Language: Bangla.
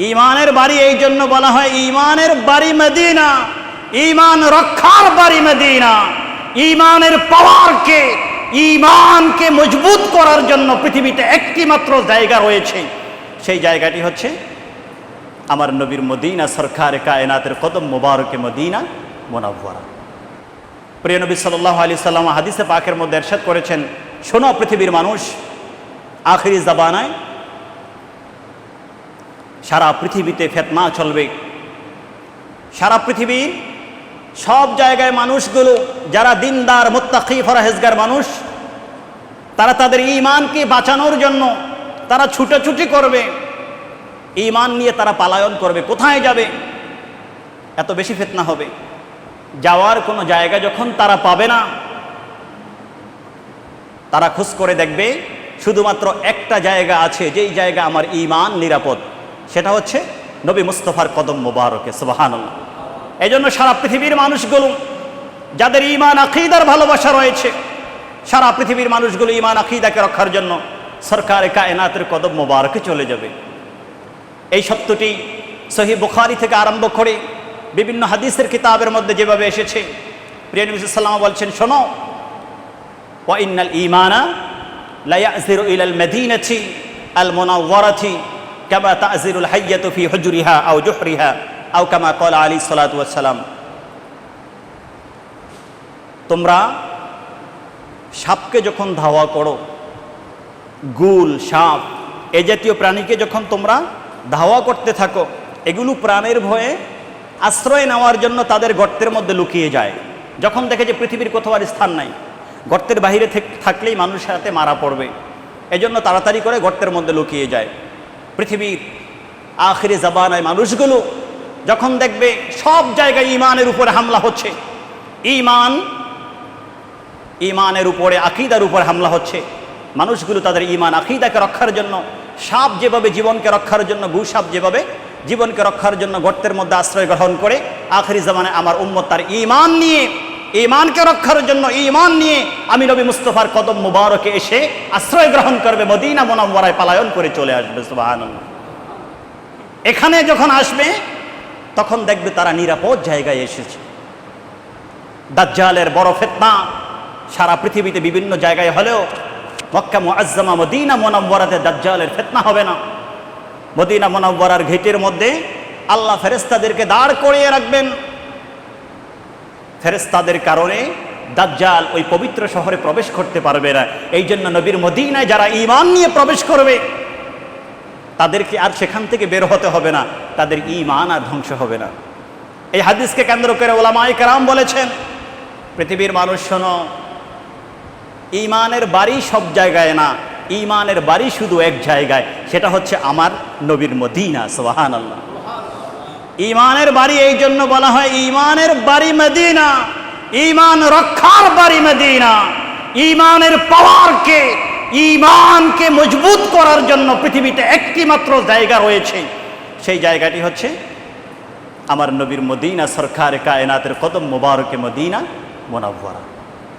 ঈমানের বাড়ি এই জন্য বলা হয় ঈমানের বাড়ি মদিনা, ঈমান রক্ষার বাড়ি মদিনা। ঈমানের পাওয়ারকে, ঈমানকে মজবুত করার জন্য পৃথিবীতে একটি মাত্র জায়গা রয়েছে, সেই জায়গাটি হচ্ছে আমার নবীর মদিনা, সরকার কায়নাতের কদম মোবারকে মদিনা মুনাওয়ারা। প্রিয় নবী সাল্লাল্লাহু আলাইহি সাল্লাম হাদিসে পাকের মধ্যে ইরশাদ করেছেন, শোনো পৃথিবীর মানুষ, আখিরি জামানায় সারা পৃথিবীতে ফিতনা চলবে। সারা পৃথিবীর সব জায়গায় মানুষগুলো যারা দিনদার, মুত্তাকি, ফরহেজগার মানুষ, তারা তাদের ঈমানকে বাঁচানোর জন্য তারা ছুটাছুটি করবে, ঈমান নিয়ে তারা পালায়ন করবে। কোথায় যাবে? এত বেশি ফিতনা হবে, যাওয়ার কোনো জায়গা যখন তারা পাবে না, তারা খোঁজ করে দেখবে শুধুমাত্র একটা জায়গা আছে, যেই জায়গা আমার ঈমান নিরাপদ, সেটা হচ্ছে নবী মুস্তাফার কদম মোবারকে। সুবহানাল্লাহ। এই জন্য সারা পৃথিবীর মানুষগুলো যাদের ঈমান আকীদার ভালোবাসা রয়েছে, সারা পৃথিবীর মানুষগুলো ঈমান আকীদাকে রক্ষার জন্য সরকার কায়নাতের কদম মোবারকে চলে যাবে। এই সত্যটি সহিহ বুখারী থেকে আরম্ভ করে বিভিন্ন হাদিসের কিতাবের মধ্যে যেভাবে এসেছে, প্রিয় নবী সাল্লাল্লাহু আলাইহি ওয়াসাল্লাম বলছেন, শোনো, ওয়া ইন্নাল ঈমানা লা ইয়াযিরু ইলাল মাদিনাতি আল মুনাওয়ারাতি কামা তাযিরুল হাইয়াতু ফি হুজরিহা আও জুহরিহা আও কামা ক্বালা আলাইহিস সালাতু ওয়াস সালাম। তোমরা সাপকে যখন ধাওয়া করো, গুল, সাপ, এই জাতীয় প্রাণীকে যখন তোমরা ধাওয়া করতে থাকো, এগুলো প্রাণের ভয়ে আশ্রয় নেওয়ার জন্য তাদের গর্তের মধ্যে লুকিয়ে যায়। যখন দেখে যে পৃথিবীর কোথাও আর স্থান নাই, গর্তের বাহিরে থাকলেই মানুষের হাতে মারা পড়বে, এজন্য তাড়াতাড়ি করে গর্তের মধ্যে লুকিয়ে যায়। পৃথিবীর আখিরি জামানায় মানুষগুলো যখন দেখবে সব জায়গায় ঈমানের উপরে হামলা হচ্ছে, ঈমানের উপরে, আকীদার উপরে হামলা হচ্ছে, মানুষগুলো তাদের ঈমান আকীদাকে রক্ষার জন্য, সাপ যেভাবে জীবনকে রক্ষার জন্য, গুসাপ যেভাবে জীবনকে রক্ষার জন্য গর্তের মধ্যে আশ্রয় গ্রহণ করে, আখিরি জামানায় আমার উম্মত তার ঈমান নিয়ে, ঈমানকে রক্ষার জন্য ঈমান নিয়ে আমি নবী মুস্তাফার কদম মুবারকে এসে আশ্রয় গ্রহণ করবে, মদিনা মুনাওয়ারায় পালায়ন করে চলে আসবে। সুবহানাল্লাহ। এখানে যখন আসবে তখন দেখবে তারা নিরাপদ জায়গায় এসেছে। দাজ্জালের বড় ফিতনা সারা পৃথিবীতে বিভিন্ন জায়গায় হলেও মক্কা মুআজ্জামা মদিনা মুনাওয়ারাতে দাজ্জালের ফিতনা হবে না। মদিনা মুনাওয়ারার গেটের মধ্যে আল্লাহ ফেরেশতাদেরকে দাঁড় করিয়ে রাখবেন। ফেরেশতাদের কারণে দাজ্জাল ওই পবিত্র শহরে প্রবেশ করতে পারবে না। এই জন্য নবীর মদিনায় যারা ঈমান নিয়ে প্রবেশ করবে তাদেরকে আর সেখান থেকে বের হতে হবে না, তাদের ঈমান আর ধ্বংস হবে না। এই হাদিসকে কেন্দ্র করে উলামায়ে কেরাম বলেছেন, পৃথিবীর মানুষ শোনো, ঈমানের বাড়ি সব জায়গায় না, ঈমানের বাড়ি শুধু এক জায়গায়, সেটা হচ্ছে আমার নবীর মদিনা। সুবহানাল্লাহ। ঈমানের বাড়ি এই জন্য বলা হয় ঈমানের বাড়ি মদিনা, ঈমান রক্ষার বাড়ি মদিনা। ঈমানের পাওয়ারকে, ঈমানকে মজবুত করার জন্য পৃথিবীতে একটি মাত্র জায়গা রয়েছে, সেই জায়গাটি হচ্ছে আমার নবীর মদিনা, সরকার কায়নাতের কদম মোবারকে মদিনা মুনাওয়ারা।